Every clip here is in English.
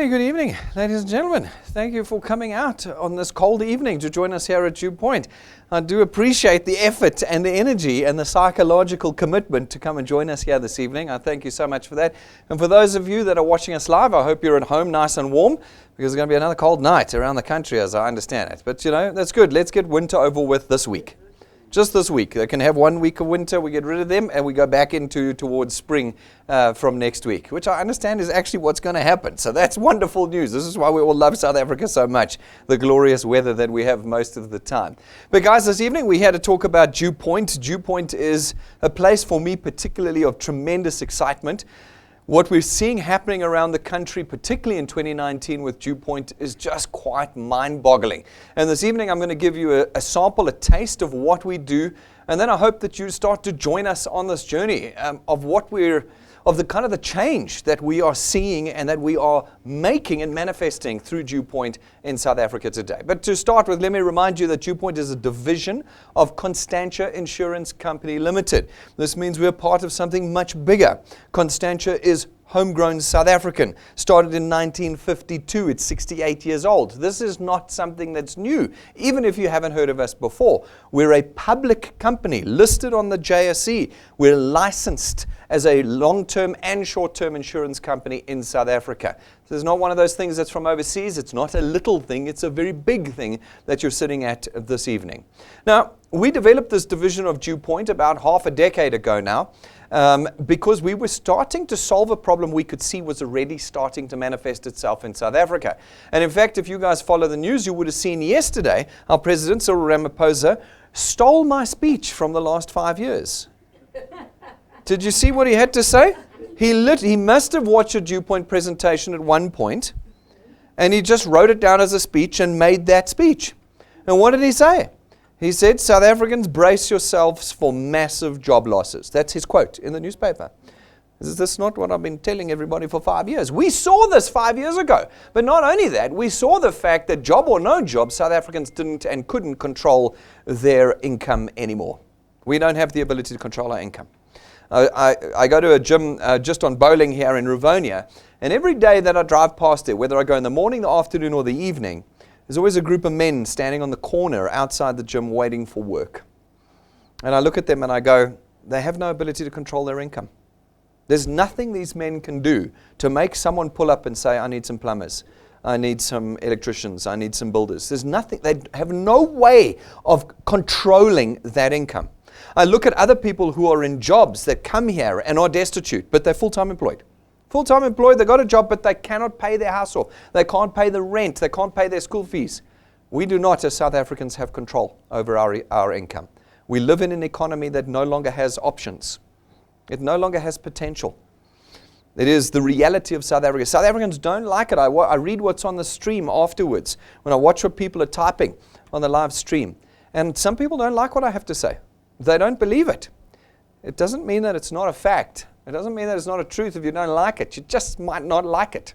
Alrighty, good evening, ladies and gentlemen. Thank you for coming out on this cold evening to join us here at DuePoint. I do appreciate the effort and the energy and the psychological commitment to come and join us here this evening. I thank you so much for that. And for those of you that are watching us live, I hope you're at home nice and warm, because it's going to be another cold night around the country as I understand it. But you know, that's good. Let's get winter over with this week. Just this week. They can have 1 week of winter, we get rid of them, and we go back towards spring from next week, which I understand is actually what's going to happen. So that's wonderful news. This is why we all love South Africa so much, the glorious weather that we have most of the time. But guys, this evening we had to talk about DuePoint. DuePoint is a place for me particularly of tremendous excitement. What we're seeing happening around the country, particularly in 2019 with DuePoint, is just quite mind-boggling. And this evening I'm going to give you a sample, a taste of what we do, and then I hope that you start to join us on this journey of the kind of the change that we are seeing and that we are making and manifesting through DuePoint in South Africa today. But to start with, let me remind you that DuePoint is a division of Constantia Insurance Company Limited. This means we're part of something much bigger. Constantia is homegrown South African, started in 1952. It's 68 years old. This is not something that's new, even if you haven't heard of us before. We're a public company listed on the JSE. We're licensed as a long-term and short-term insurance company in South Africa. So it's not one of those things that's from overseas. It's not a little thing. It's a very big thing that you're sitting at this evening. Now, we developed this division of DuePoint about half a decade ago now, because we were starting to solve a problem we could see was already starting to manifest itself in South Africa. And in fact, if you guys follow the news, you would have seen yesterday our President Cyril Ramaphosa stole my speech from the last 5 years. Did you see what he had to say? He must have watched a DuePoint presentation at one point, and he just wrote it down as a speech and made that speech. And what did he say? He said, "South Africans, brace yourselves for massive job losses." That's his quote in the newspaper. Is this not what I've been telling everybody for 5 years? We saw this 5 years ago. But not only that, we saw the fact that job or no job, South Africans didn't and couldn't control their income anymore. We don't have the ability to control our income. I go to a gym just on Bowling here in Rivonia, and every day that I drive past there, whether I go in the morning, the afternoon, or the evening, there's always a group of men standing on the corner outside the gym waiting for work. And I look at them and I go, they have no ability to control their income. There's nothing these men can do to make someone pull up and say, "I need some plumbers, I need some electricians, I need some builders." There's nothing. They have no way of controlling that income. I look at other people who are in jobs that come here and are destitute, but they're full-time employed. Full-time employed, they got a job, but they cannot pay their house off. They can't pay the rent. They can't pay their school fees. We do not, as South Africans, have control over our income. We live in an economy that no longer has options. It no longer has potential. It is the reality of South Africa. South Africans don't like it. I read what's on the stream afterwards, when I watch what people are typing on the live stream. And some people don't like what I have to say. They don't believe it. It doesn't mean that it's not a fact. It doesn't mean that it's not a truth if you don't like it. You just might not like it.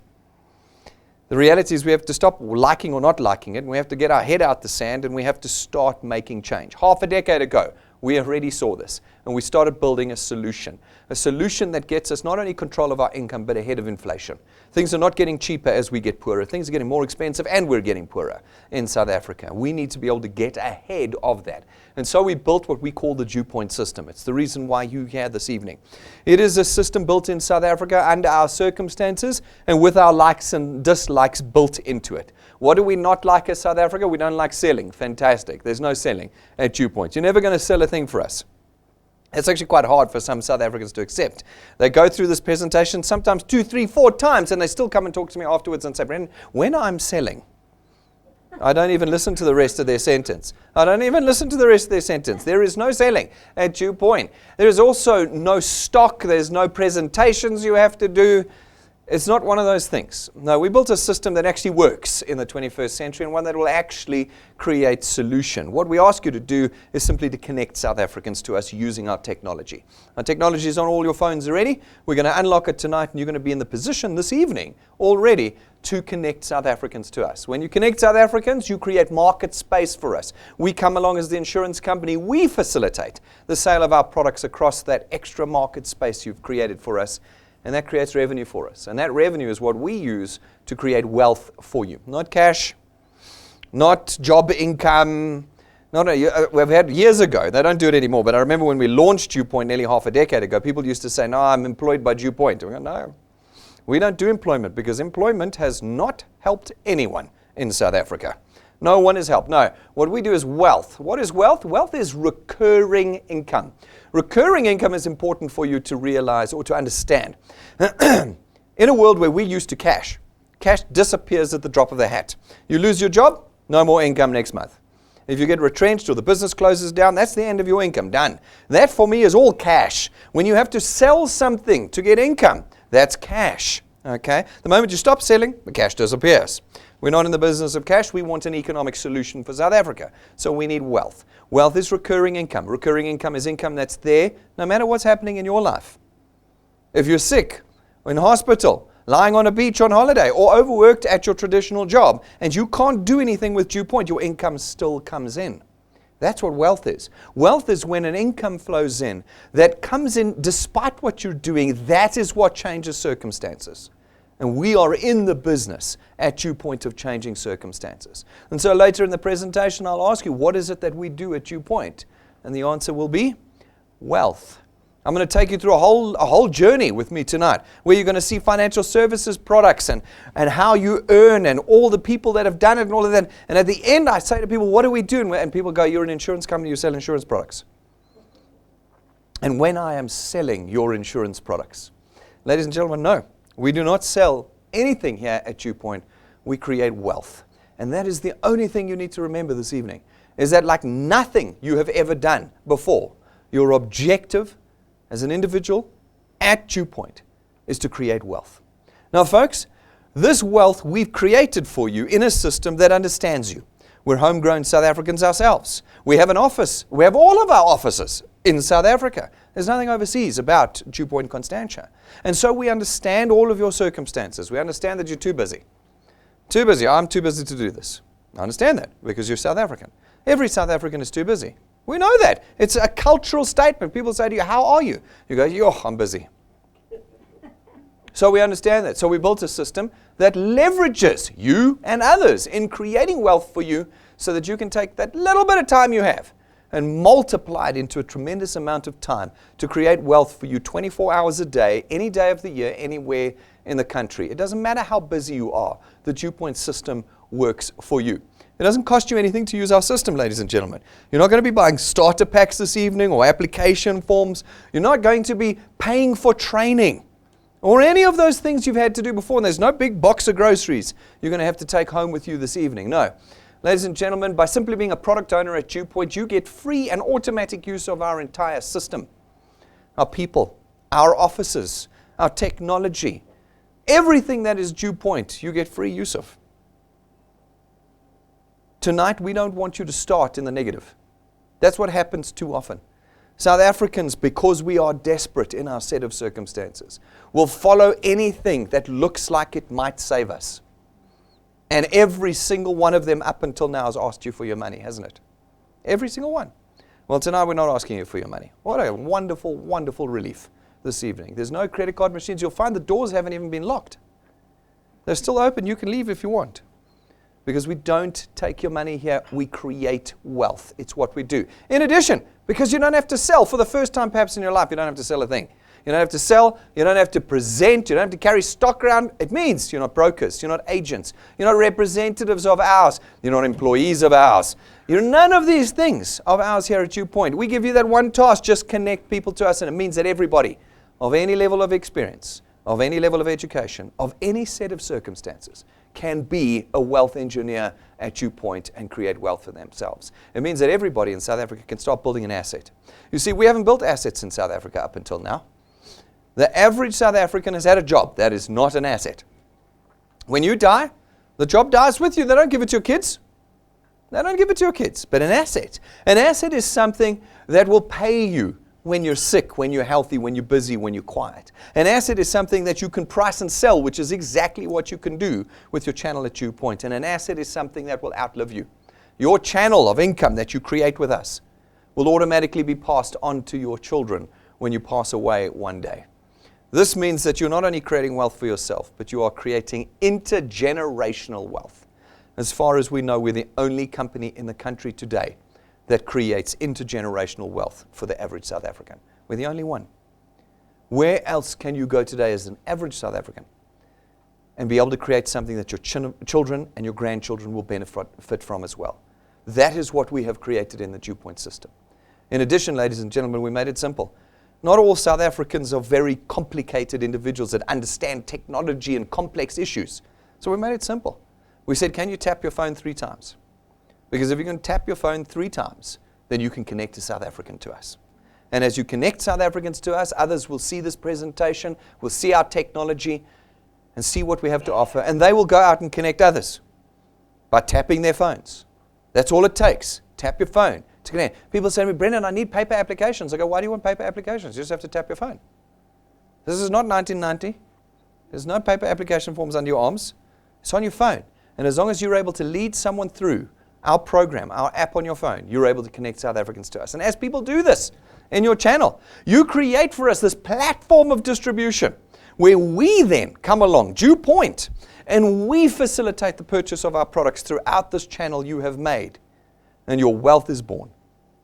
The reality is we have to stop liking or not liking it, and we have to get our head out the sand, and we have to start making change. Half a decade ago, we already saw this, and we started building a solution that gets us not only control of our income, but ahead of inflation. Things are not getting cheaper as we get poorer. Things are getting more expensive, and we're getting poorer in South Africa. We need to be able to get ahead of that. And so we built what we call the DuePoint system. It's the reason why you're here this evening. It is a system built in South Africa under our circumstances and with our likes and dislikes built into it. What do we not like as South Africa? We don't like selling. Fantastic. There's no selling at DuePoint. You're never going to sell a thing for us. It's actually quite hard for some South Africans to accept. They go through this presentation sometimes 2, 3, 4 times, and they still come and talk to me afterwards and say, "Brendan, when I'm selling," I don't even listen to the rest of their sentence. There is no selling at DuePoint. There is also no stock. There's no presentations you have to do. It's not one of those things. No, we built a system that actually works in the 21st century, and one that will actually create solution. What we ask you to do is simply to connect South Africans to us using our technology. Our technology is on all your phones already. We're going to unlock it tonight, and you're going to be in the position this evening already to connect South Africans to us. When you connect South Africans, you create market space for us. We come along as the insurance company. We facilitate the sale of our products across that extra market space you've created for us. and that creates revenue for us. And that revenue is what we use to create wealth for you. Not cash, not job income. We've had years ago, they don't do it anymore, but I remember when we launched DuePoint nearly half a decade ago, people used to say, no, I'm employed by DuePoint. We go, no, we don't do employment, because employment has not helped anyone in South Africa. No one is helped. No, what we do is wealth. What is wealth? Wealth is recurring income. Recurring income is important for you to realize or to understand. In a world where we're used to cash disappears at the drop of the hat. You lose your job, no more income next month. If you get retrenched or the business closes down, that's the end of your income, done. That for me is all cash. When you have to sell something to get income, that's cash. Okay? The moment you stop selling, the cash disappears. We're not in the business of cash. We want an economic solution for South Africa. So we need wealth. Wealth is recurring income. Recurring income is income that's there no matter what's happening in your life. If you're sick, or in hospital, lying on a beach on holiday, or overworked at your traditional job, and you can't do anything with DuePoint, your income still comes in. That's what wealth is. Wealth is when an income flows in that comes in despite what you're doing. That is what changes circumstances. And we are in the business at DuePoint of changing circumstances. And so later in the presentation, I'll ask you, what is it that we do at DuePoint? And the answer will be wealth. I'm going to take you through a whole journey with me tonight, where you're going to see financial services products and how you earn and all the people that have done it and all of that. And at the end, I say to people, what do we do? And people go, you're an insurance company, you sell insurance products. And when I am selling your insurance products, ladies and gentlemen, no. We do not sell anything here at DuePoint. We create wealth. And that is the only thing you need to remember this evening, is that like nothing you have ever done before, your objective as an individual at DuePoint is to create wealth. Now, folks, this wealth we've created for you in a system that understands you. We're homegrown South Africans ourselves. We have an office. We have all of our offices in South Africa. There's nothing overseas about DuePoint Constantia. And so we understand all of your circumstances. We understand that you're too busy. Too busy. I'm too busy to do this. I understand that because you're South African. Every South African is too busy. We know that. It's a cultural statement. People say to you, how are you? You go, I'm busy. So we understand that. So we built a system that leverages you and others in creating wealth for you so that you can take that little bit of time you have and multiply it into a tremendous amount of time to create wealth for you 24 hours a day, any day of the year, anywhere in the country. It doesn't matter how busy you are. The DuePoint system works for you. It doesn't cost you anything to use our system, ladies and gentlemen. You're not going to be buying starter packs this evening or application forms. You're not going to be paying for training or any of those things you've had to do before. And there's no big box of groceries you're going to have to take home with you this evening. No. Ladies and gentlemen, by simply being a product owner at DuePoint, you get free and automatic use of our entire system. Our people, our offices, our technology, everything that is DuePoint, you get free use of. Tonight, we don't want you to start in the negative. That's what happens too often. South Africans, because we are desperate in our set of circumstances, will follow anything that looks like it might save us. And every single one of them up until now has asked you for your money, hasn't it? Every single one. Well, tonight we're not asking you for your money. What a wonderful, wonderful relief this evening. There's no credit card machines. You'll find the doors haven't even been locked. They're still open. You can leave if you want. Because we don't take your money here, we create wealth. It's what we do. In addition, because you don't have to sell for the first time perhaps in your life, you don't have to sell a thing. You don't have to sell, you don't have to present, you don't have to carry stock around. It means you're not brokers, you're not agents, you're not representatives of ours, you're not employees of ours. You're none of these things of ours here at DuePoint. We give you that one task, just connect people to us, and it means that everybody of any level of experience, of any level of education, of any set of circumstances, can be a wealth engineer at DuePoint and create wealth for themselves. It means that everybody in South Africa can start building an asset. You see, we haven't built assets in South Africa up until now. The average South African has had a job. That is not an asset. When you die, the job dies with you. They don't give it to your kids. They don't give it to your kids. But an asset is something that will pay you when you're sick, when you're healthy, when you're busy, when you're quiet. An asset is something that you can price and sell, which is exactly what you can do with your channel at DuePoint. And an asset is something that will outlive you. Your channel of income that you create with us will automatically be passed on to your children when you pass away one day. This means that you're not only creating wealth for yourself, but you are creating intergenerational wealth. As far as we know, we're the only company in the country today that creates intergenerational wealth for the average South African. We're the only one. Where else can you go today as an average South African and be able to create something that your children and your grandchildren will benefit from as well? That is what we have created in the DuePoint system. In addition, ladies and gentlemen, we made it simple. Not all South Africans are very complicated individuals that understand technology and complex issues. So we made it simple. We said, can you tap your phone 3 times? Because if you can tap your phone 3 times, then you can connect a South African to us. And as you connect South Africans to us, others will see this presentation, will see our technology, and see what we have to offer. And they will go out and connect others by tapping their phones. That's all it takes. Tap your phone to connect. People say to me, Brendan, I need paper applications. I go, why do you want paper applications? You just have to tap your phone. This is not 1990. There's no paper application forms under your arms. It's on your phone. And as long as you're able to lead someone through our program, our app on your phone, you're able to connect South Africans to us. And as people do this in your channel, you create for us this platform of distribution where we then come along, DuePoint, and we facilitate the purchase of our products throughout this channel you have made. And your wealth is born.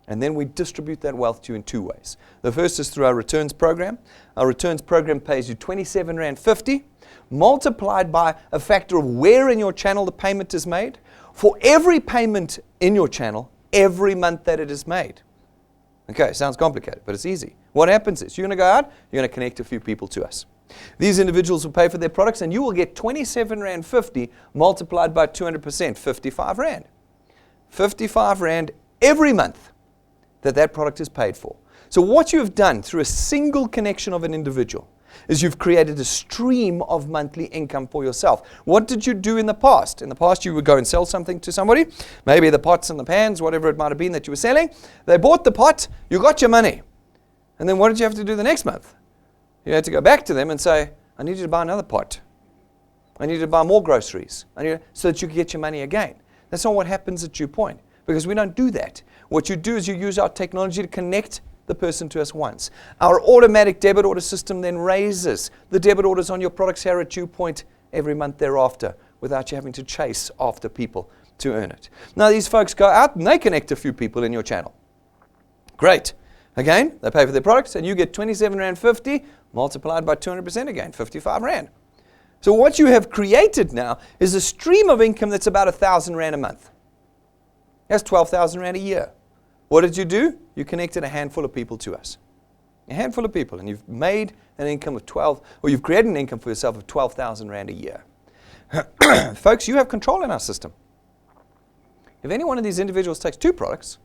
And then we distribute that wealth to you in 2 ways. The first is through our returns program. Our returns program pays you R27.50, multiplied by a factor of where in your channel the payment is made, for every payment in your channel, every month that it is made. Okay, sounds complicated, but it's easy. What happens is, you're going to go out, you're going to connect a few people to us. These individuals will pay for their products, and you will get R27.50 multiplied by 200%, 55 Rand. 55 Rand every month that product is paid for. So what you've done through a single connection of an individual is you've created a stream of monthly income for yourself. What did you do in the past? In the past, you would go and sell something to somebody, maybe the pots and the pans, whatever it might have been that you were selling. They bought the pot, you got your money. And then what did you have to do the next month? You had to go back to them and say, I need you to buy another pot. I need you to buy more groceries, so that you can get your money again. That's not what happens at DuePoint, because we don't do that. What you do is you use our technology to connect the person to us once. Our automatic debit order system then raises the debit orders on your products here at DuePoint every month thereafter without you having to chase after people to earn it. Now these folks go out and they connect a few people in your channel. Great. Again, they pay for their products and you get R27.50 multiplied by 200% again, 55 Rand. So what you have created now is a stream of income that's about 1,000 Rand a month. That's 12,000 Rand a year. What did you do? You connected a handful of people to us. A handful of people, and you've made an income of you've created an income for yourself of 12,000 Rand a year. Folks, you have control in our system. If any one of these individuals takes 2 products,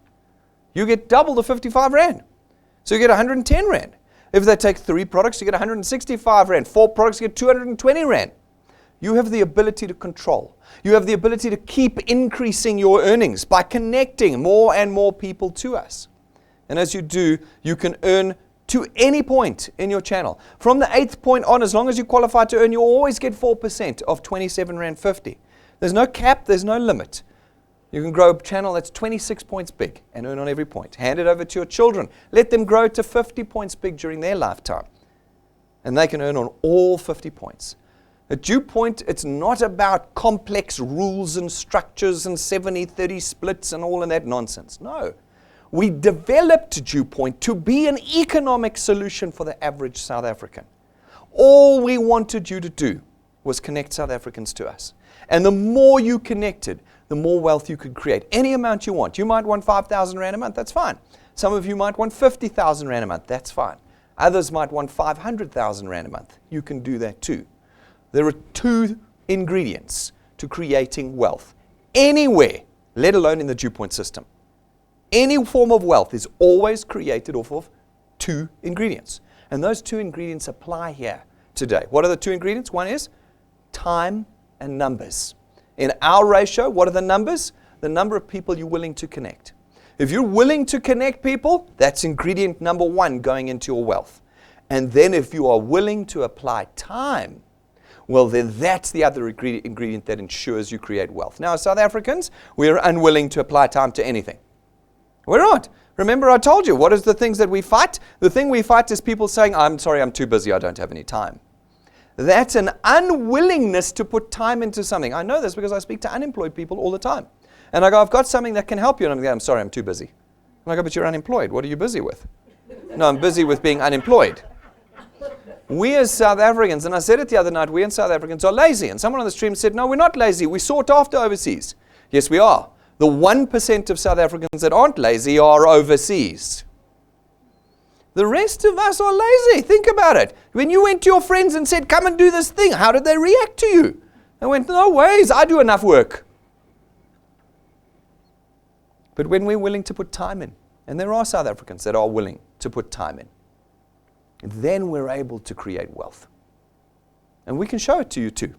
you get double the 55 Rand. So you get 110 Rand. If they take 3 products, you get 165 Rand. 4 products, you get 220 Rand. You have the ability to control. You have the ability to keep increasing your earnings by connecting more and more people to us. And as you do, you can earn to any point in your channel. From the 8th point on, as long as you qualify to earn, you always get 4% of R27.50. There's no cap, there's no limit. You can grow a channel that's 26 points big and earn on every point. Hand it over to your children. Let them grow to 50 points big during their lifetime. And they can earn on all 50 points. At DuePoint, it's not about complex rules and structures and 70-30 splits and all of that nonsense. No. We developed DuePoint to be an economic solution for the average South African. All we wanted you to do was connect South Africans to us. And the more you connected, the more wealth you could create. Any amount you want. You might want 5,000 Rand a month, that's fine. Some of you might want 50,000 Rand a month, that's fine. Others might want 500,000 Rand a month. You can do that too. There are 2 ingredients to creating wealth. Anywhere, let alone in the DuePoint system. Any form of wealth is always created off of 2 ingredients. And those 2 ingredients apply here today. What are the 2 ingredients? One is time and numbers. In our ratio, what are the numbers? The number of people you're willing to connect. If you're willing to connect people, that's ingredient number 1 going into your wealth. And then if you are willing to apply time, well, then that's the other ingredient that ensures you create wealth. Now, as South Africans, we are unwilling to apply time to anything. We're not. Remember I told you, what is the things that we fight? The thing we fight is people saying, I'm sorry, I'm too busy, I don't have any time. That's an unwillingness to put time into something. I know this because I speak to unemployed people all the time. And I go, I've got something that can help you. And I'm sorry, I'm too busy. And I go, but you're unemployed. What are you busy with? No, I'm busy with being unemployed. We as South Africans, and I said it the other night, we as South Africans are lazy. And someone on the stream said, no, we're not lazy. We sought after overseas. Yes, we are. The 1% of South Africans that aren't lazy are overseas. The rest of us are lazy. Think about it. When you went to your friends and said, come and do this thing, how did they react to you? They went, no ways, I do enough work. But when we're willing to put time in, and there are South Africans that are willing to put time in, then we're able to create wealth. And we can show it to you too.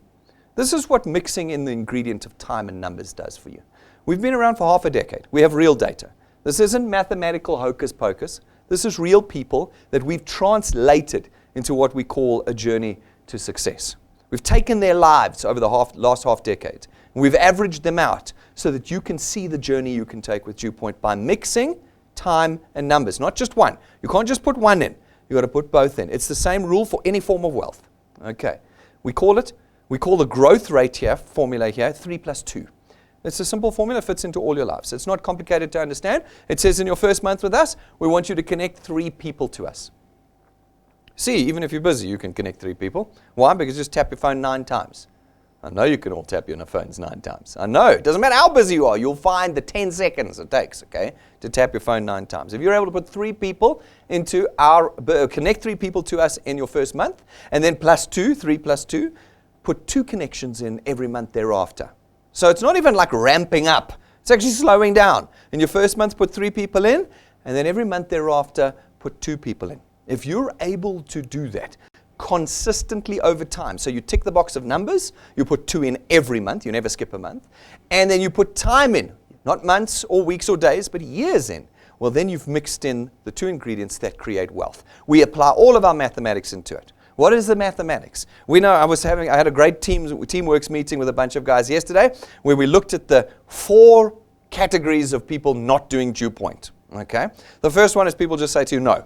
This is what mixing in the ingredient of time and numbers does for you. We've been around for half a decade. We have real data. This isn't mathematical hocus pocus. This is real people that we've translated into what we call a journey to success. We've taken their lives over the last half decade, and we've averaged them out so that you can see the journey you can take with DuePoint by mixing time and numbers, not just one. You can't just put one in. You've got to put both in. It's the same rule for any form of wealth. Okay. We call the growth rate here, formula here, 3 plus 2. It's a simple formula, fits into all your lives. It's not complicated to understand. It says in your first month with us, we want you to connect 3 people to us. See, even if you're busy, you can connect 3 people. Why? Because you just tap your phone 9 times. I know you can all tap your phones 9 times. I know. It doesn't matter how busy you are. You'll find the 10 seconds it takes, okay, to tap your phone 9 times. If you're able to put 3 people into connect 3 people to us in your first month, and then plus 2, 3 plus 2, put 2 connections in every month thereafter. So it's not even like ramping up. It's actually slowing down. In your first month, put 3 people in, and then every month thereafter, put 2 people in. If you're able to do that consistently over time, so you tick the box of numbers, you put 2 in every month, you never skip a month, and then you put time in, not months or weeks or days, but years in, well, then you've mixed in the 2 ingredients that create wealth. We apply all of our mathematics into it. What is the mathematics? We know I had a great teamworks meeting with a bunch of guys yesterday where we looked at the 4 categories of people not doing DuePoint. Okay? The first one is people just say to you, no,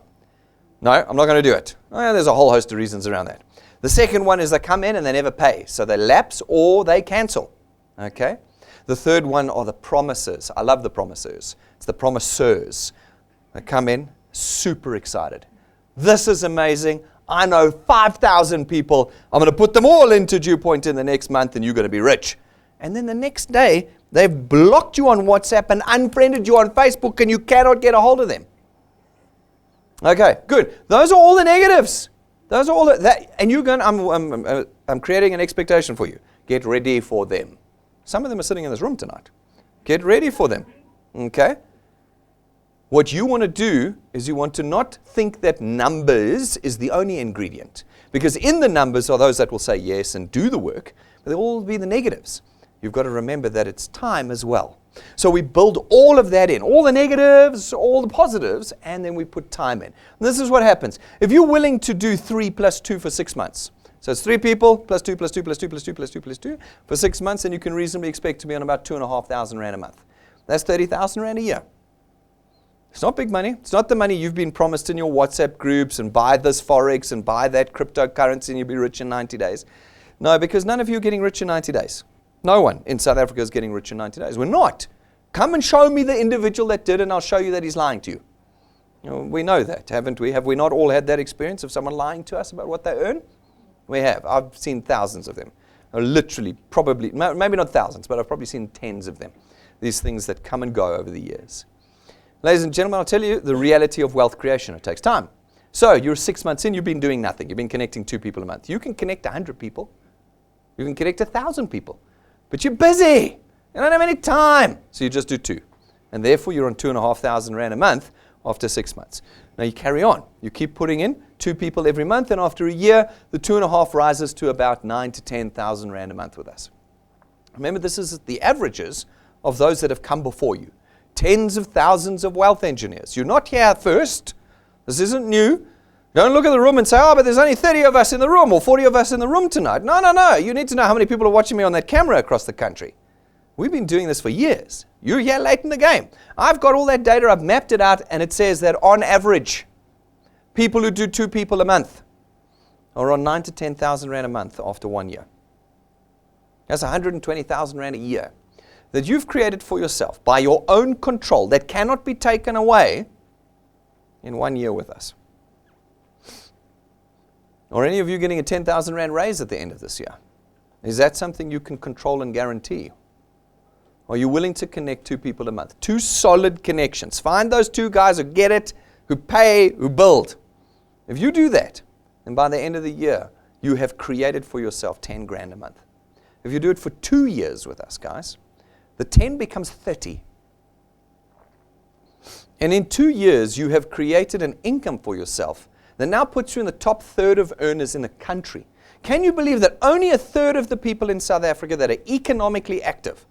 I'm not going to do it. Oh, there's a whole host of reasons around that. The second one is they come in and they never pay. So they lapse or they cancel. Okay? The third one are the promisers. I love the promisers. It's the promisers. They come in super excited. This is amazing. I know 5,000 people. I'm going to put them all into DuePoint in the next month and you're going to be rich. And then the next day, they've blocked you on WhatsApp and unfriended you on Facebook and you cannot get a hold of them. Okay, good. Those are all the negatives. Those are all that. And you're going, I'm creating an expectation for you. Get ready for them. Some of them are sitting in this room tonight. Get ready for them. Okay? What you want to do is you want to not think that numbers is the only ingredient. Because in the numbers are those that will say yes and do the work, but they'll all be the negatives. You've got to remember that it's time as well. So we build all of that in, all the negatives, all the positives, and then we put time in. And this is what happens. If you're willing to do 3 plus 2 for 6 months, so it's 3 people, plus 2, plus 2, plus 2, plus 2, plus 2, plus 2, for 6 months, then you can reasonably expect to be on about 2,500 Rand a month. That's 30,000 Rand a year. It's not big money. It's not the money you've been promised in your WhatsApp groups and buy this Forex and buy that cryptocurrency and you'll be rich in 90 days. No, because none of you are getting rich in 90 days. No one in South Africa is getting rich in 90 days. We're not. Come and show me the individual that did and I'll show you that he's lying to you. We know that, haven't we? Have we not all had that experience of someone lying to us about what they earn? We have. I've seen thousands of them. Literally, probably, maybe not thousands, but I've probably seen tens of them. These things that come and go over the years. Ladies and gentlemen, I'll tell you the reality of wealth creation. It takes time. So you're 6 months in, you've been doing nothing. You've been connecting 2 people a month. You can connect 100 people. You can connect 1,000 people. But you're busy. You don't have any time. So you just do 2. And therefore, you're on 2,500 Rand a month after 6 months. Now you carry on. You keep putting in 2 people every month. And after a year, the 2.5 rises to about 9,000 to 10,000 Rand a month with us. Remember, this is the averages of those that have come before you. Tens of thousands of wealth engineers. You're not here first. This isn't new. Don't look at the room and say, oh, but there's only 30 of us in the room or 40 of us in the room tonight. No. You need to know how many people are watching me on that camera across the country. We've been doing this for years. You're here late in the game. I've got all that data. I've mapped it out, and it says that on average, people who do 2 people a month are on 9,000 to 10,000 rand a month after 1 year. That's 120,000 rand a year that you've created for yourself by your own control that cannot be taken away in 1 year with us. Or any of you getting a 10,000 rand raise at the end of this year. Is that something you can control and guarantee? Are you willing to connect 2 people a month? 2 solid connections. Find those 2 guys who get it, who pay, who build. If you do that, then by the end of the year, you have created for yourself 10 grand a month. If you do it for 2 years with us, guys, the 10 becomes 30. And in 2 years, you have created an income for yourself that now puts you in the top third of earners in the country. Can you believe that only a third of the people in South Africa that are economically active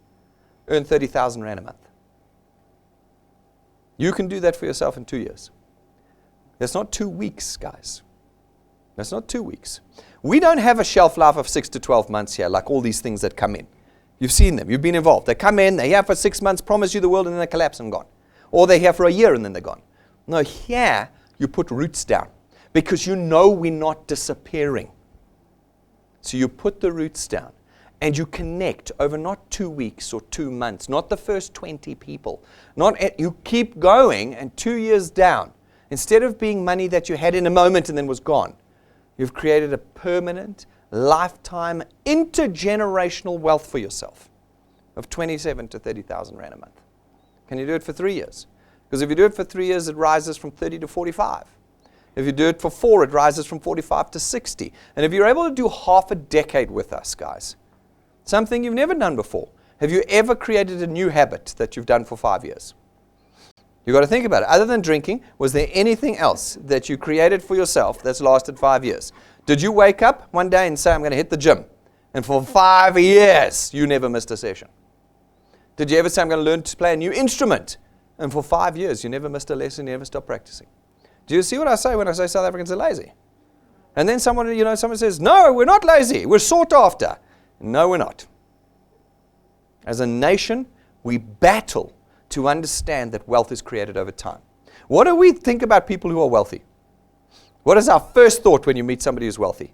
earn 30,000 rand a month? You can do that for yourself in 2 years. That's not 2 weeks, guys. That's not 2 weeks. We don't have a shelf life of 6 to 12 months here, like all these things that come in. You've seen them. You've been involved. They come in, they're here for 6 months, promise you the world, and then they collapse and gone. Or they're here for a year and then they're gone. No, here you put roots down because you know we're not disappearing. So you put the roots down and you connect over not 2 weeks or 2 months, not the first 20 people. You keep going, and 2 years down, instead of being money that you had in a moment and then was gone, you've created a permanent, lifetime, intergenerational wealth for yourself of 27 to 30,000 rand a month. Can you do it for 3 years? Because if you do it for 3 years, it rises from 30 to 45. If you do it for 4, it rises from 45 to 60. And if you're able to do half a decade with us, guys, something you've never done before, have you ever created a new habit that you've done for 5 years? You've got to think about it. Other than drinking, was there anything else that you created for yourself that's lasted 5 years? Did you wake up one day and say, I'm going to hit the gym? And for 5 years, you never missed a session. Did you ever say, I'm going to learn to play a new instrument? And for 5 years, you never missed a lesson, you never stopped practicing. Do you see what I say when I say South Africans are lazy? And then someone says, no, we're not lazy. We're sought after. No, we're not. As a nation, we battle to understand that wealth is created over time. What do we think about people who are wealthy? What is our first thought when you meet somebody who's wealthy?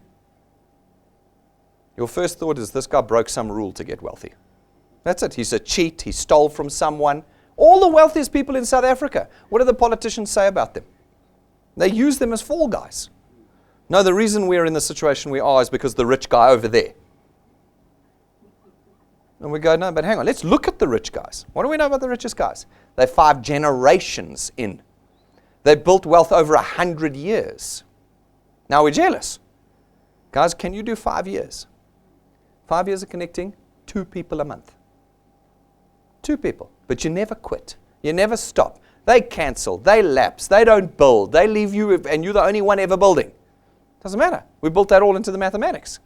Your first thought is, this guy broke some rule to get wealthy. That's it. He's a cheat. He stole from someone. All the wealthiest people in South Africa, what do the politicians say about them? They use them as fall guys. No, the reason we're in the situation we are is because the rich guy over there. And we go, no, but hang on, let's look at the rich guys. What do we know about the richest guys? They're 5 generations in. They built wealth over 100 years. Now we're jealous. Guys, can you do 5 years? 5 years of connecting 2 people a month. 2 people. But you never quit. You never stop. They cancel. They lapse. They don't build. They leave you, and you're the only one ever building. Doesn't matter. We built that all into the mathematics.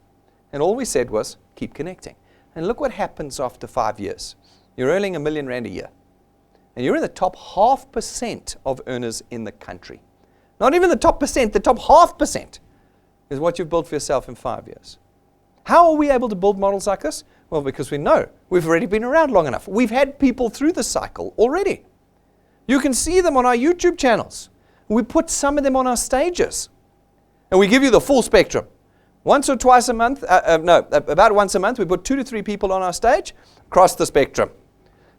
And all we said was, keep connecting. And look what happens after 5 years. You're earning R1 million a year. And you're in the top 0.5% of earners in the country. Not even the top percent, the top 0.5% is what you've built for yourself in 5 years. How are we able to build models like this? Well, because we know we've already been around long enough. We've had people through the cycle already. You can see them on our YouTube channels. We put some of them on our stages. And we give you the full spectrum. Once or twice a month, about once a month, we put 2 to 3 people on our stage across the spectrum.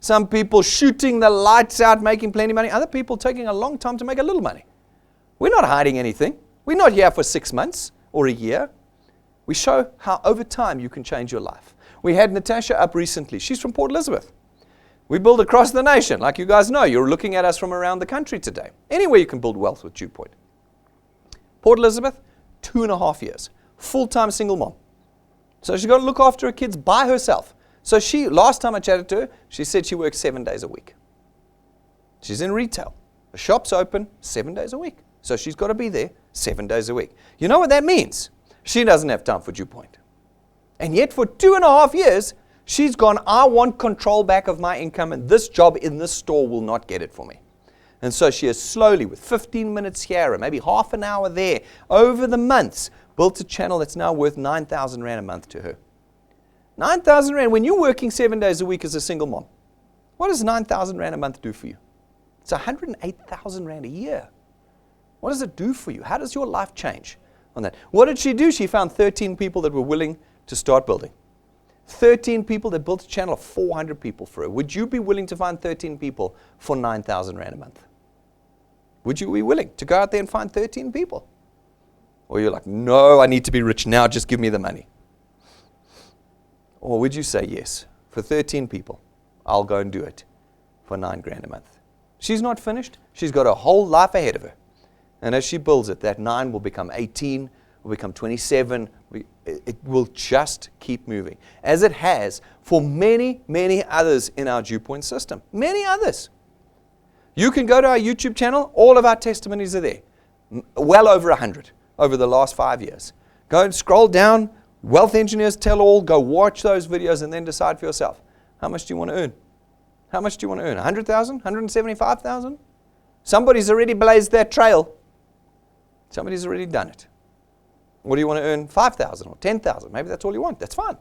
Some people shooting the lights out, making plenty of money. Other people taking a long time to make a little money. We're not hiding anything. We're not here for 6 months or a year. We show how over time you can change your life. We had Natasha up recently. She's from Port Elizabeth. We build across the nation. Like you guys know, you're looking at us from around the country today. Anywhere you can build wealth with DuePoint. Port Elizabeth, 2.5 years. Full-time single mom. So she's got to look after her kids by herself. So last time I chatted to her, she said she works 7 days a week. She's in retail. The shop's open 7 days a week. So she's got to be there 7 days a week. You know what that means? She doesn't have time for DuePoint. And yet for 2.5 years, she's gone, I want control back of my income, and this job in this store will not get it for me. And so she has slowly, with 15 minutes here and maybe half an hour there, over the months, built a channel that's now worth 9,000 rand a month to her. 9,000 rand when you're working 7 days a week as a single mom. What does 9,000 Rand a month do for you? It's 108,000 Rand a year. What does it do for you? How does your life change on that? What did she do? She found 13 people that were willing to start building. 13 people that built a channel of 400 people for her. Would you be willing to find 13 people for 9,000 Rand a month? Would you be willing to go out there and find 13 people? Or you're like, no, I need to be rich now, just give me the money. Or would you say, yes, for 13 people, I'll go and do it for 9 grand a month? She's not finished. She's got a whole life ahead of her. And as she builds it, that 9 will become 18, will become 27. It will just keep moving, as it has for many, many others in our DuePoint system. Many others. You can go to our YouTube channel. All of our testimonies are there. Well over 100 over the last 5 years. Go and scroll down. Wealth Engineers Tell All. Go watch those videos and then decide for yourself. How much do you want to earn? How much do you want to earn? 100,000? 175,000? Somebody's already blazed that trail. Somebody's already done it. What do you want to earn? 5,000 or 10,000? Maybe that's all you want. That's fine.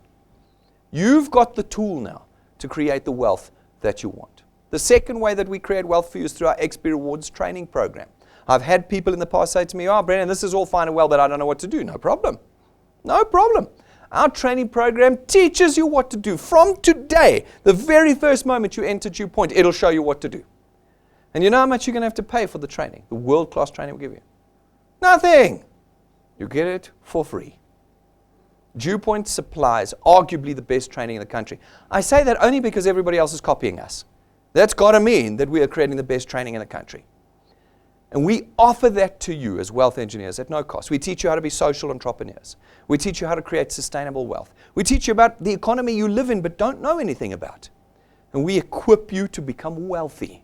You've got the tool now to create the wealth that you want. The second way that we create wealth for you is through our XP Rewards training program. I've had people in the past say to me, Brendan, this is all fine and well, but I don't know what to do. No problem. No problem. Our training program teaches you what to do. From today, the very first moment you enter DuePoint, it'll show you what to do. And you know how much you're going to have to pay for the training, the world-class training we'll give you? Nothing. You get it for free. DuePoint supplies arguably the best training in the country. I say that only because everybody else is copying us. That's got to mean that we are creating the best training in the country. And we offer that to you as wealth engineers at no cost. We teach you how to be social entrepreneurs. We teach you how to create sustainable wealth. We teach you about the economy you live in but don't know anything about. And we equip you to become wealthy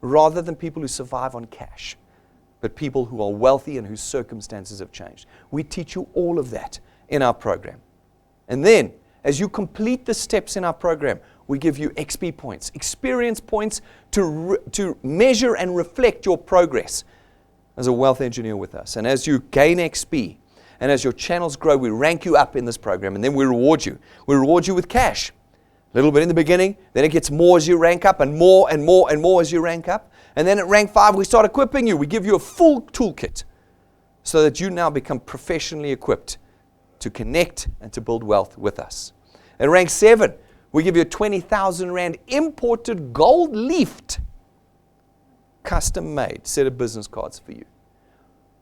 rather than people who survive on cash, but people who are wealthy and whose circumstances have changed. We teach you all of that in our program. And then, as you complete the steps in our program, we give you XP points, experience points to measure and reflect your progress as a wealth engineer with us. And as you gain XP and as your channels grow, we rank you up in this program and then we reward you. We reward you with cash. A little bit in the beginning, then it gets more as you rank up and more and more and more as you rank up. And then at rank 5, we start equipping you. We give you a full toolkit so that you now become professionally equipped to connect and to build wealth with us. At rank 7, we give you a 20,000 Rand imported gold leafed, custom-made set of business cards for you.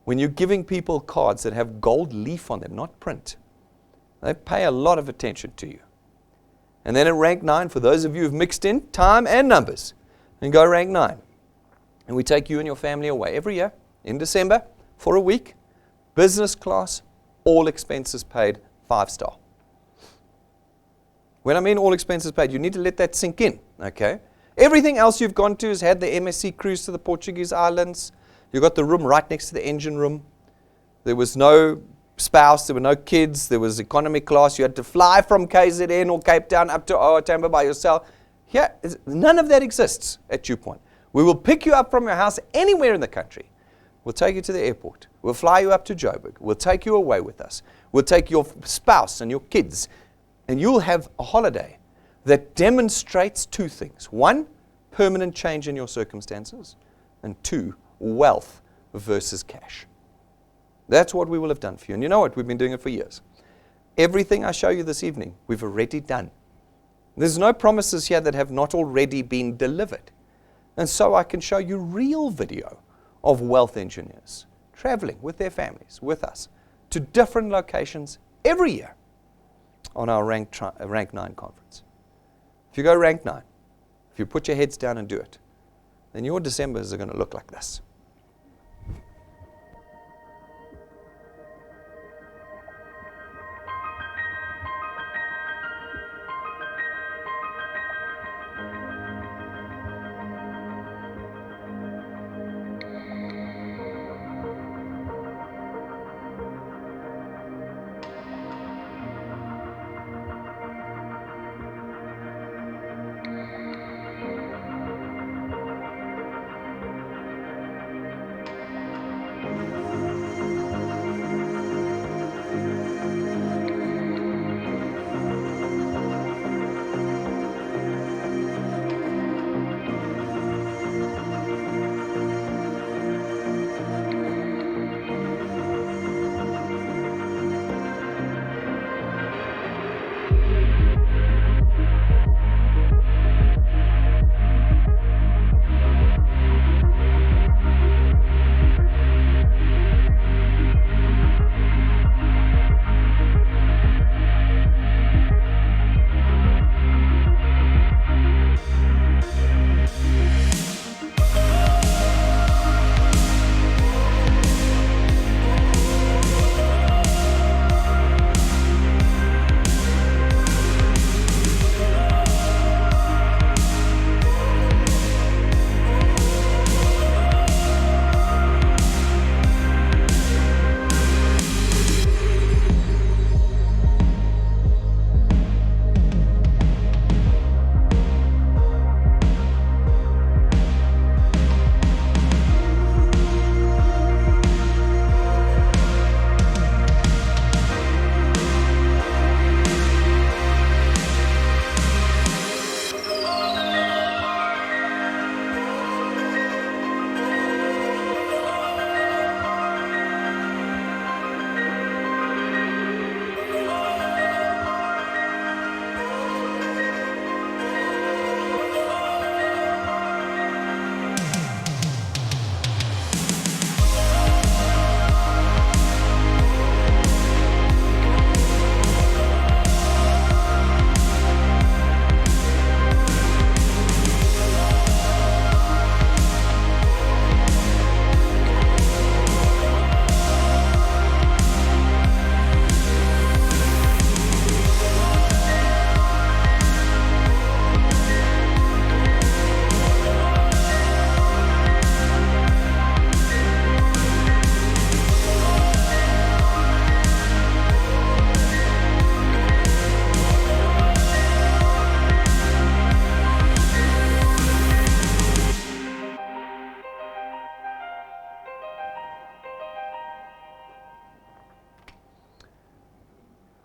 When you're giving people cards that have gold leaf on them, not print, they pay a lot of attention to you. And then at rank 9, for those of you who've mixed in time and numbers, and go rank 9. And we take you and your family away every year in December for a week, business class, all expenses paid, 5-star. When I mean all expenses paid, you need to let that sink in, okay? Everything else you've gone to has had the MSC cruise to the Portuguese islands. You've got the room right next to the engine room. There was no spouse, there were no kids, there was economy class. You had to fly from KZN or Cape Town up to OR Tambo by yourself. Here, none of that exists at DuePoint. We will pick you up from your house anywhere in the country. We'll take you to the airport. We'll fly you up to Joburg. We'll take you away with us. We'll take your spouse and your kids. And you'll have a holiday that demonstrates 2 things. 1, permanent change in your circumstances. And 2, wealth versus cash. That's what we will have done for you. And you know what? We've been doing it for years. Everything I show you this evening, we've already done. There's no promises here that have not already been delivered. And so I can show you real video of wealth engineers traveling with their families, with us, to different locations every year on our rank 9 conference. If you go rank 9, if you put your heads down and do it, then your Decembers are going to look like this.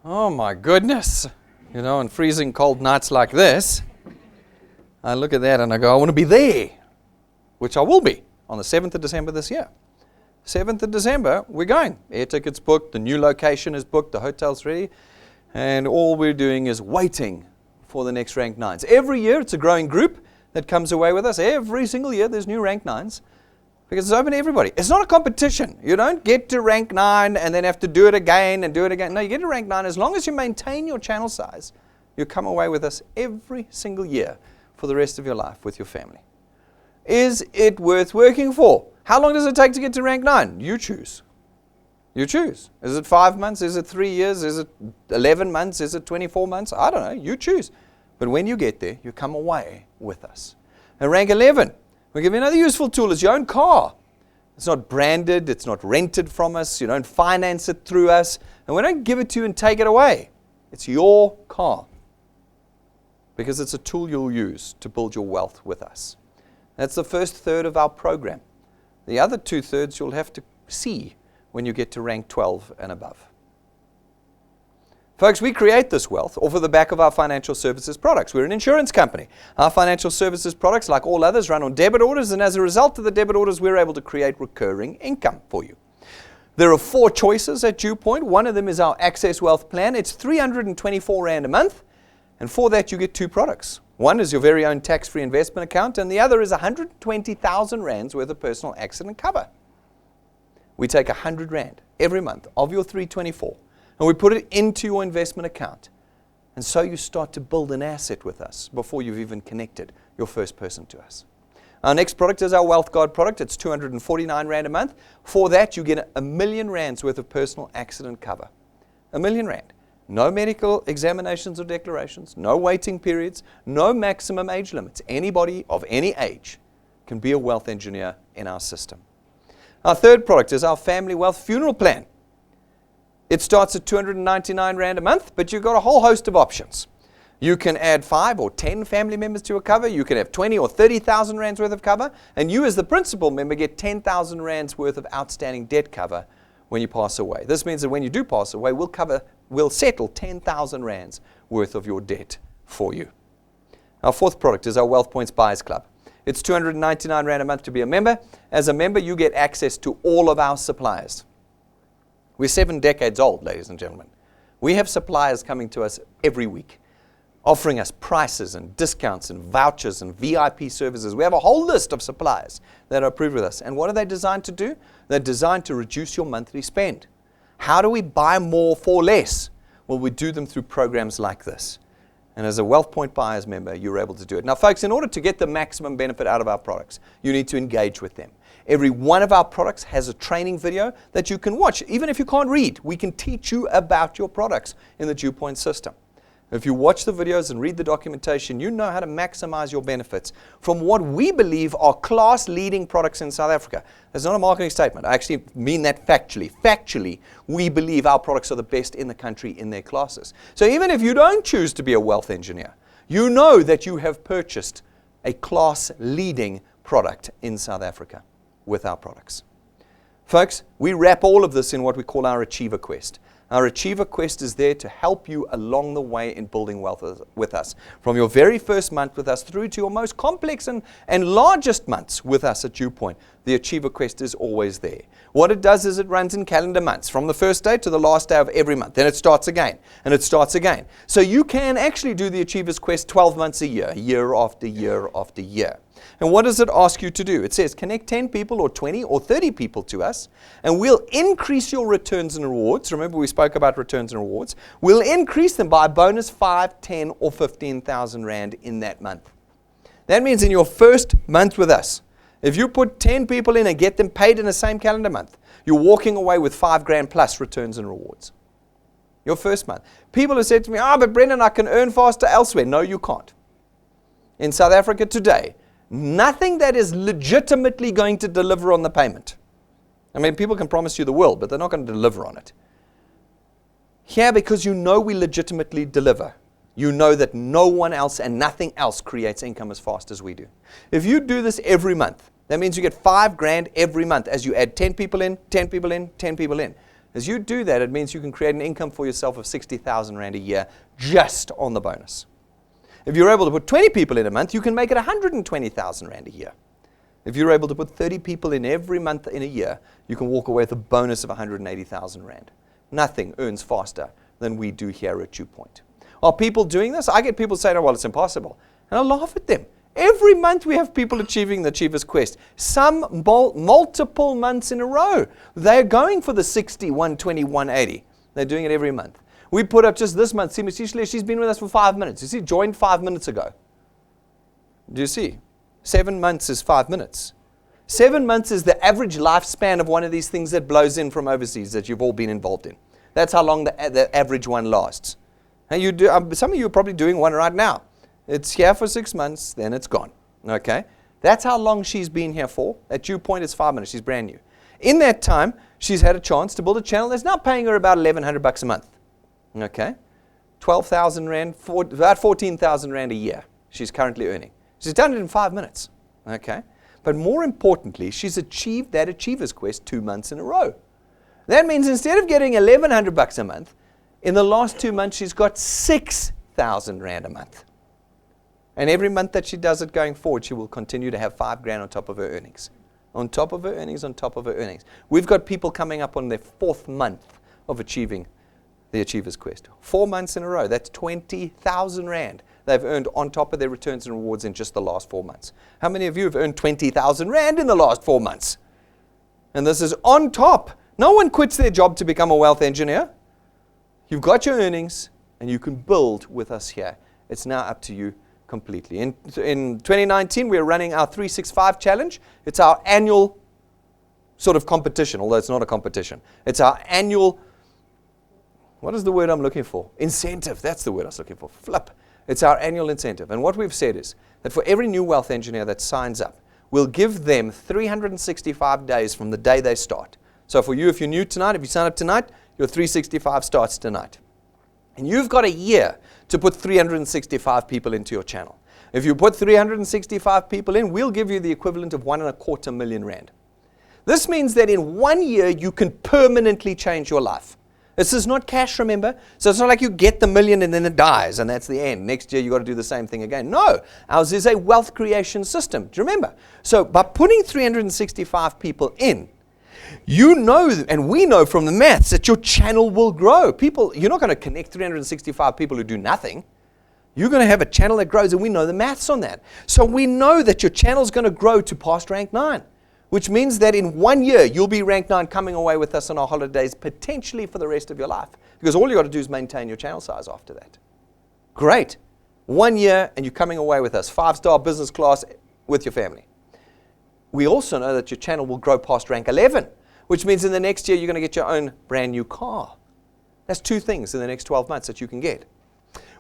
Oh my goodness. You know, on freezing cold nights like this, I look at that and I go, I want to be there, which I will be on the 7th of December this year. 7th of December, we're going. Air tickets booked, the new location is booked, the hotel's ready, and all we're doing is waiting for the next Rank 9s. Every year, it's a growing group that comes away with us. Every single year, there's new Rank 9s because it's open to everybody. It's not a competition. You don't get to Rank 9 and then have to do it again and do it again. No, you get to Rank 9 as long as you maintain your channel size. You come away with us every single year for the rest of your life with your family. Is it worth working for? How long does it take to get to Rank 9? You choose. You choose. Is it 5 months? Is it 3 years? Is it 11 months? Is it 24 months? I don't know. You choose. But when you get there, you come away with us. And Rank 11, we'll give you another useful tool. It's your own car. It's not branded. It's not rented from us. You don't finance it through us. And we don't give it to you and take it away. It's your car. Because it's a tool you'll use to build your wealth with us. That's the first third of our program. The other 2/3 you'll have to see when you get to Rank 12 and above. Folks, we create this wealth off of the back of our financial services products. We're an insurance company. Our financial services products, like all others, run on debit orders, and as a result of the debit orders, we're able to create recurring income for you. There are 4 choices at DuePoint. One of them is our Access Wealth Plan. It's 324 Rand a month, and for that you get 2 products. One is your very own tax-free investment account, and the other is 120,000 Rands worth of personal accident cover. We take 100 Rand every month of your 324, and we put it into your investment account. And so you start to build an asset with us before you've even connected your first person to us. Our next product is our Wealth Guard product. It's 249 Rand a month. For that, you get 1 million Rands worth of personal accident cover. 1 million Rand. No medical examinations or declarations, no waiting periods, no maximum age limits. Anybody of any age can be a wealth engineer in our system. Our third product is our Family Wealth Funeral Plan. It starts at 299 Rand a month, but you've got a whole host of options. You can add 5 or 10 family members to your cover. You can have 20 or 30,000 Rands worth of cover. And you as the principal member get 10,000 Rands worth of outstanding debt cover when you pass away. This means that when you do pass away, we'll settle 10,000 Rands worth of your debt for you. Our fourth product is our Wealth Points Buyers Club. It's 299 Rand a month to be a member. As a member, you get access to all of our suppliers. We're 7 decades old, ladies and gentlemen. We have suppliers coming to us every week, offering us prices and discounts and vouchers and VIP services. We have a whole list of suppliers that are approved with us. And what are they designed to do? They're designed to reduce your monthly spend. How do we buy more for less? Well, we do them through programs like this. And as a Wealth Point Buyers member, you're able to do it. Now, folks, in order to get the maximum benefit out of our products, you need to engage with them. Every one of our products has a training video that you can watch. Even if you can't read, we can teach you about your products in the DuePoint system. If you watch the videos and read the documentation, you know how to maximize your benefits from what we believe are class-leading products in South Africa. That's not a marketing statement. I actually mean that factually. Factually, we believe our products are the best in the country in their classes. So even if you don't choose to be a wealth engineer, you know that you have purchased a class-leading product in South Africa with our products. Folks, we wrap all of this in what we call our Achiever Quest. Our Achiever Quest is there to help you along the way in building wealth with us. From your very first month with us through to your most complex and largest months with us at DuePoint, the Achiever Quest is always there. What it does is it runs in calendar months, from the first day to the last day of every month. Then it starts again, and it starts again. So you can actually do the Achiever's Quest 12 months a year after year after year. And what does it ask you to do? It says connect 10 people or 20 or 30 people to us, and we'll increase your returns and rewards. Remember, we spoke about returns and rewards. We'll increase them by a bonus 5, 10, or 15,000 Rand in that month. That means in your first month with us, if you put 10 people in and get them paid in the same calendar month, you're walking away with 5 grand plus returns and rewards. Your first month. People have said to me, but Brendan, I can earn faster elsewhere. No, you can't. In South Africa today, nothing that is legitimately going to deliver on the payment. I mean, people can promise you the world, but they're not going to deliver on it. Here, because you know we legitimately deliver, you know that no one else and nothing else creates income as fast as we do. If you do this every month, that means you get 5 grand every month as you add 10 people in, 10 people in, 10 people in. As you do that, it means you can create an income for yourself of 60,000 Rand a year just on the bonus. If you're able to put 20 people in a month, you can make it 120,000 Rand a year. If you're able to put 30 people in every month in a year, you can walk away with a bonus of 180,000 Rand. Nothing earns faster than we do here at DuePoint. Are people doing this? I get people saying, oh, well, it's impossible. And I laugh at them. Every month we have people achieving the Achievers Quest. Some multiple months in a row. They're going for the 60, 120, 180. They're doing it every month. We put up just this month, she's been with us for 5 minutes. You see, joined 5 minutes ago. Do you see? 7 months is 5 minutes. 7 months is the average lifespan of one of these things that blows in from overseas that you've all been involved in. That's how long the average one lasts. And you do, some of you are probably doing one right now. It's here for 6 months, then it's gone. Okay? That's how long she's been here for. At DuePoint, it's 5 minutes. She's brand new. In that time, she's had a chance to build a channel that's now paying her about 1,100 bucks a month. Okay? 12,000 Rand, about 14,000 Rand a year she's currently earning. She's done it in 5 minutes. Okay? But more importantly, she's achieved that Achievers Quest 2 months in a row. That means instead of getting 1,100 bucks a month, in the last 2 months, she's got 6,000 Rand a month. And every month that she does it going forward, she will continue to have 5 grand on top of her earnings. On top of her earnings, on top of her earnings. We've got people coming up on their 4th month of achieving the Achievers Quest. 4 months in a row. That's 20,000 Rand they've earned on top of their returns and rewards in just the last 4 months. How many of you have earned 20,000 Rand in the last 4 months? And this is on top. No one quits their job to become a wealth engineer. You've got your earnings, and you can build with us here. It's now up to you completely. In 2019, we're running our 365 challenge. It's our annual sort of competition, although it's not a competition. It's our annual, what is the word I'm looking for? Incentive. That's the word I was looking for. Flip. It's our annual incentive. And what we've said is that for every new wealth engineer that signs up, we'll give them 365 days from the day they start. So for you, if you're new tonight, if you sign up tonight, your 365 starts tonight. And you've got a year to put 365 people into your channel. If you put 365 people in, we'll give you the equivalent of 1.25 million Rand. This means that in 1 year, you can permanently change your life. This is not cash, remember? So it's not like you get the million and then it dies and that's the end. Next year, you've got to do the same thing again. No, ours is a wealth creation system. Do you remember? So by putting 365 people in, you know, and we know from the maths that your channel will grow. People, you're not going to connect 365 people who do nothing. You're going to have a channel that grows, and we know the maths on that. So we know that your channel is going to grow to past rank 9, which means that in 1 year, you'll be rank 9 coming away with us on our holidays, potentially for the rest of your life. Because all you got to do is maintain your channel size after that. Great. 1 year, and you're coming away with us, 5-star business class with your family. We also know that your channel will grow past rank 11, which means in the next year, you're going to get your own brand new car. That's 2 things in the next 12 months that you can get.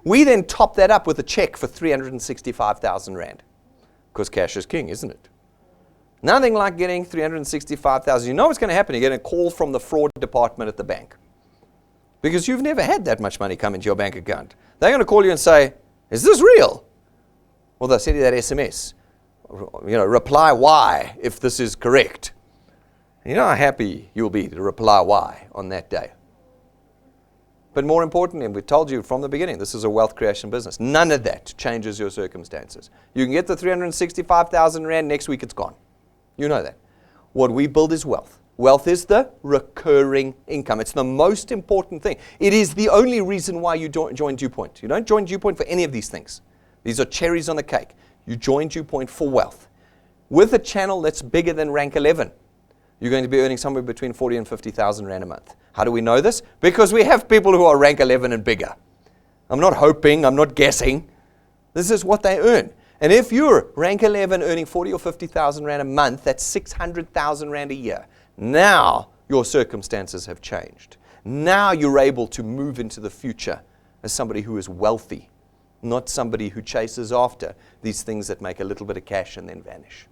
We then top that up with a check for 365,000 Rand. Because cash is king, isn't it? Nothing like getting 365,000. You know what's going to happen? You get a call from the fraud department at the bank. Because you've never had that much money come into your bank account. They're going to call you and say, is this real? Well, they'll send you that SMS. You know, reply Y if this is correct. You know how happy you'll be to reply Y on that day. But more importantly, and we told you from the beginning, this is a wealth creation business. None of that changes your circumstances. You can get the 365,000 Rand, next week it's gone. You know that. What we build is wealth. Wealth is the recurring income. It's the most important thing. It is the only reason why you join DuePoint. You don't join DuePoint for any of these things. These are cherries on the cake. You join DuePoint for wealth. With a channel that's bigger than rank 11, you're going to be earning somewhere between 40 and 50,000 Rand a month. How do we know this? Because we have people who are rank 11 and bigger. I'm not hoping, I'm not guessing. This is what they earn. And if you're rank 11 earning 40 or 50,000 Rand a month, that's 600,000 Rand a year. Now your circumstances have changed. Now you're able to move into the future as somebody who is wealthy, not somebody who chases after these things that make a little bit of cash and then vanish.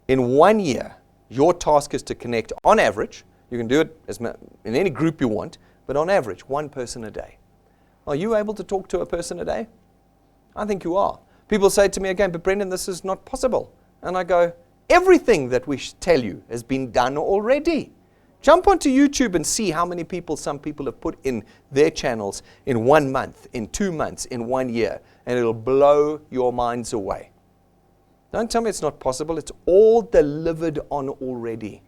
In 1 year, your task is to connect, on average, you can do it in any group you want, but on average, 1 person a day. Are you able to talk to a person a day? I think you are. People say to me again, but Brendan, this is not possible. And I go, everything that we tell you has been done already. Jump onto YouTube and see how many people some people have put in their channels in 1 month, in 2 months, in 1 year, and it'll blow your minds away. Don't tell me it's not possible. It's all delivered on already.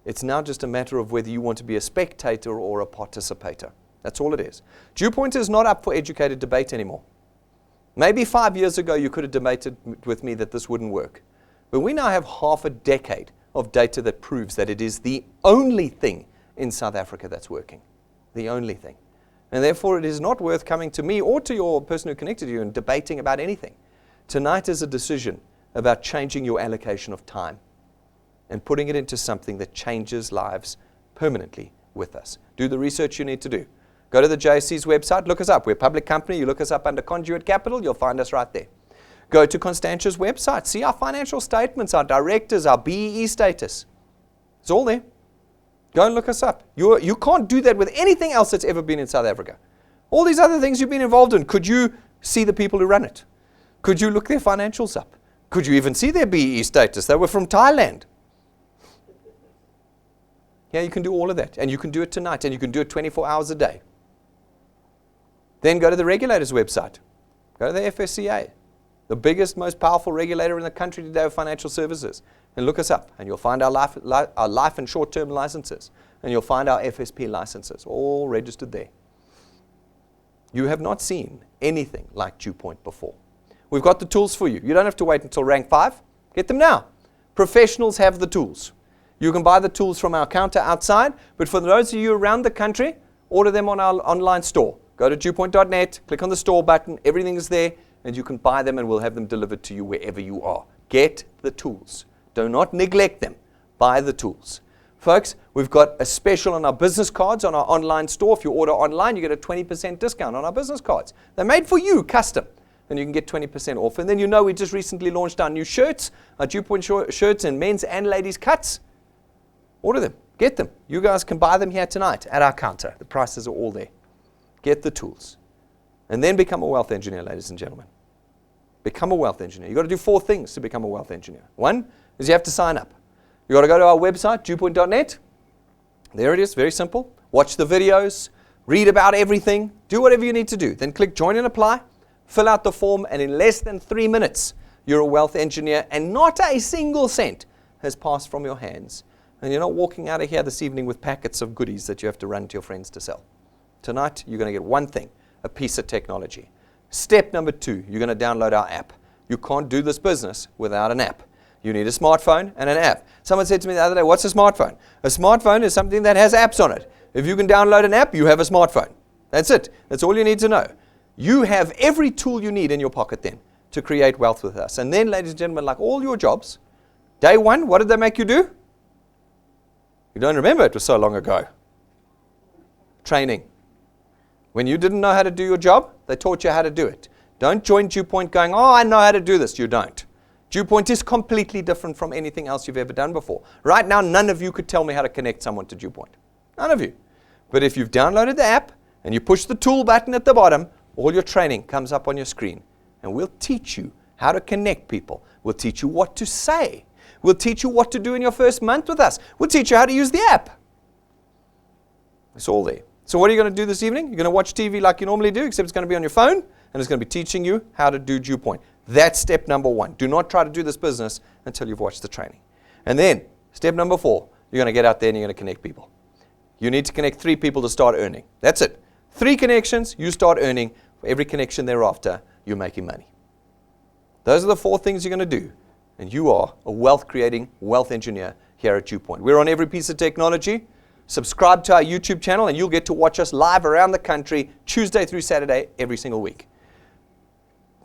It's now just a matter of whether you want to be a spectator or a participator. That's all it is. DuePoint is not up for educated debate anymore. Maybe 5 years ago you could have debated with me that this wouldn't work. But we now have half a decade of data that proves that it is the only thing in South Africa that's working. The only thing. And therefore it is not worth coming to me or to your person who connected you and debating about anything. Tonight is a decision about changing your allocation of time and putting it into something that changes lives permanently with us. Do the research you need to do. Go to the JSC's website, look us up. We're a public company. You look us up under Conduit Capital, you'll find us right there. Go to Constantia's website. See our financial statements, our directors, our BEE status. It's all there. Go and look us up. You can't do that with anything else that's ever been in South Africa. All these other things you've been involved in, could you see the people who run it? Could you look their financials up? Could you even see their BEE status? They were from Thailand. Yeah, you can do all of that. And you can do it tonight. And you can do it 24 hours a day. Then go to the regulator's website. Go to the FSCA. The biggest, most powerful regulator in the country today of financial services. And look us up. And you'll find our life and short-term licenses. And you'll find our FSP licenses, all registered there. You have not seen anything like DuePoint before. We've got the tools for you. You don't have to wait until rank 5. Get them now. Professionals have the tools. You can buy the tools from our counter outside. But for those of you around the country, order them on our online store. Go to DuePoint.net, click on the store button. Everything is there. And you can buy them and we'll have them delivered to you wherever you are. Get the tools. Do not neglect them. Buy the tools. Folks, we've got a special on our business cards on our online store. If you order online, you get a 20% discount on our business cards. They're made for you, custom. And you can get 20% off. And then you know we just recently launched our new shirts, our DuePoint shirts in men's and ladies' cuts. Order them. Get them. You guys can buy them here tonight at our counter. The prices are all there. Get the tools. And then become a wealth engineer, ladies and gentlemen. Become a wealth engineer. You've got to do 4 things to become a wealth engineer. 1 is you have to sign up. You've got to go to our website, DuePoint.net. There it is, very simple. Watch the videos, read about everything, do whatever you need to do. Then click join and apply, fill out the form, and in less than 3 minutes, you're a wealth engineer, and not a single cent has passed from your hands. And you're not walking out of here this evening with packets of goodies that you have to run to your friends to sell. Tonight, you're going to get one thing, a piece of technology. Step number 2, you're going to download our app. You can't do this business without an app. You need a smartphone and an app. Someone said to me the other day, what's a smartphone? A smartphone is something that has apps on it. If you can download an app, you have a smartphone. That's it. That's all you need to know. You have every tool you need in your pocket then to create wealth with us. And then, ladies and gentlemen, like all your jobs, day 1, what did they make you do? You don't remember, it was so long ago. Training. When you didn't know how to do your job, they taught you how to do it. Don't join DuePoint going, oh, I know how to do this. You don't. DuePoint is completely different from anything else you've ever done before. Right now, none of you could tell me how to connect someone to DuePoint. None of you. But if you've downloaded the app and you push the tool button at the bottom, all your training comes up on your screen. And we'll teach you how to connect people. We'll teach you what to say. We'll teach you what to do in your first month with us. We'll teach you how to use the app. It's all there. So what are you going to do this evening? You're going to watch TV like you normally do, except it's going to be on your phone, and it's going to be teaching you how to do DuePoint. That's step number 1. Do not try to do this business until you've watched the training. And then, step number 4, you're going to get out there and you're going to connect people. You need to connect 3 people to start earning. That's it. 3 connections, you start earning. For every connection thereafter, you're making money. Those are the 4 things you're going to do. And you are a wealth-creating wealth engineer here at DuePoint. We're on every piece of technology. Subscribe to our YouTube channel and you'll get to watch us live around the country Tuesday through Saturday every single week.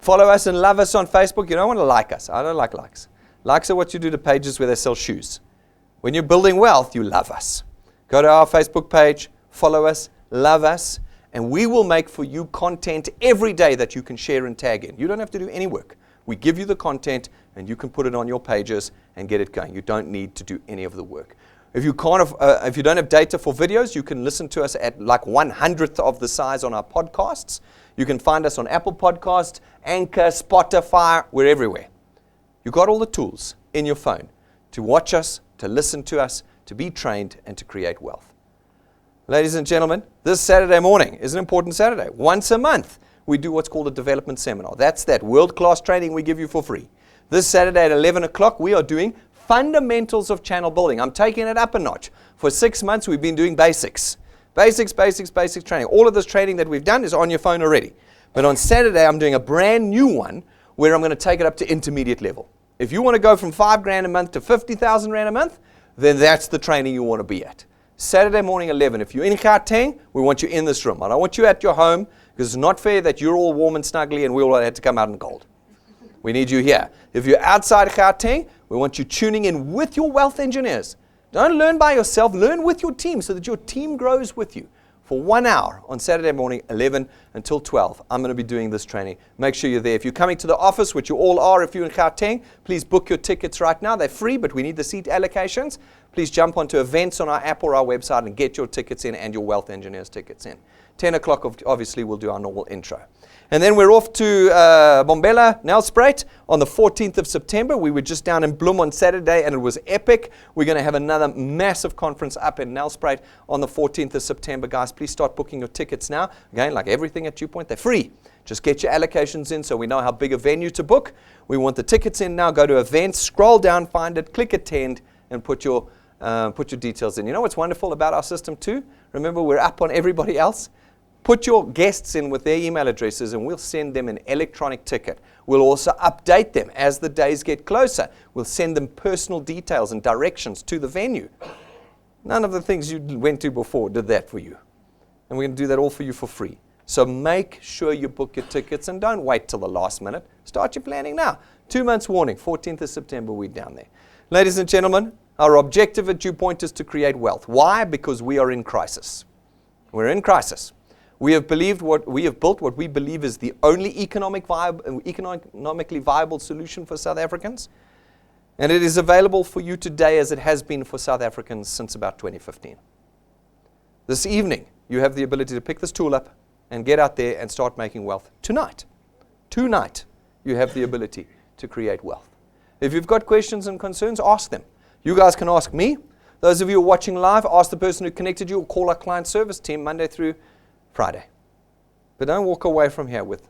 Follow us and love us on Facebook. You don't want to like us. I don't like likes. Likes are what you do to pages where they sell shoes. When you're building wealth, you love us. Go to our Facebook page, follow us, love us, and we will make for you content every day that you can share and tag in. You don't have to do any work. We give you the content and you can put it on your pages and get it going. You don't need to do any of the work. If you don't have data for videos, you can listen to us at like 1/100th of the size on our podcasts. You can find us on Apple Podcasts, Anchor, Spotify. We're everywhere. You've got all the tools in your phone to watch us, to listen to us, to be trained, and to create wealth. Ladies and gentlemen, this Saturday morning is an important Saturday. Once a month, we do what's called a development seminar. That's that world-class training we give you for free. This Saturday at 11 o'clock, we are doing fundamentals of channel building. I'm taking it up a notch. For 6 months, we've been doing basics. Basics training. All of this training that we've done is on your phone already. But on Saturday, I'm doing a brand new one where I'm going to take it up to intermediate level. If you want to go from 5 grand a month to 50,000 rand a month, then that's the training you want to be at. Saturday morning 11. If you're in Gauteng, we want you in this room. I don't want you at your home because it's not fair that you're all warm and snuggly and we all had to come out in cold. We need you here. If you're outside Gauteng, we want you tuning in with your wealth engineers. Don't learn by yourself. Learn with your team so that your team grows with you. For 1 hour on Saturday morning, 11 until 12, I'm going to be doing this training. Make sure you're there. If you're coming to the office, which you all are if you're in Gauteng, please book your tickets right now. They're free, but we need the seat allocations. Please jump onto events on our app or our website and get your tickets in and your wealth engineers tickets in. 10 o'clock, obviously, we'll do our normal intro. And then we're off to Bombela, Nelspruit, on the 14th of September. We were just down in Bloem on Saturday, and it was epic. We're going to have another massive conference up in Nelspruit on the 14th of September. Guys, please start booking your tickets now. Again, like everything at DuePoint, they're free. Just get your allocations in so we know how big a venue to book. We want the tickets in now. Go to events, scroll down, find it, click attend, and put your details in. You know what's wonderful about our system too? Remember, we're up on everybody else. Put your guests in with their email addresses and we'll send them an electronic ticket. We'll also update them as the days get closer. We'll send them personal details and directions to the venue. None of the things you went to before did that for you. And we're going to do that all for you for free. So make sure you book your tickets and don't wait till the last minute. Start your planning now. 2 months warning, 14th of September, we're down there. Ladies and gentlemen, our objective at DuePoint is to create wealth. Why? Because we are in crisis. We're in crisis. We have built what we believe is the only economically viable solution for South Africans. And it is available for you today as it has been for South Africans since about 2015. This evening, you have the ability to pick this tool up and get out there and start making wealth. Tonight, you have the ability to create wealth. If you've got questions and concerns, ask them. You guys can ask me. Those of you who are watching live, ask the person who connected you or call our client service team Monday through Friday. But don't walk away from here with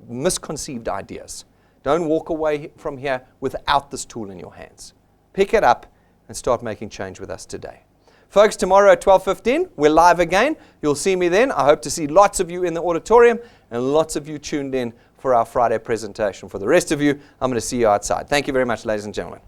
misconceived ideas. Don't walk away from here without this tool in your hands. Pick it up and start making change with us today. Folks, tomorrow at 12:15, we're live again. You'll see me then. I hope to see lots of you in the auditorium and lots of you tuned in for our Friday presentation. For the rest of you, I'm going to see you outside. Thank you very much, ladies and gentlemen.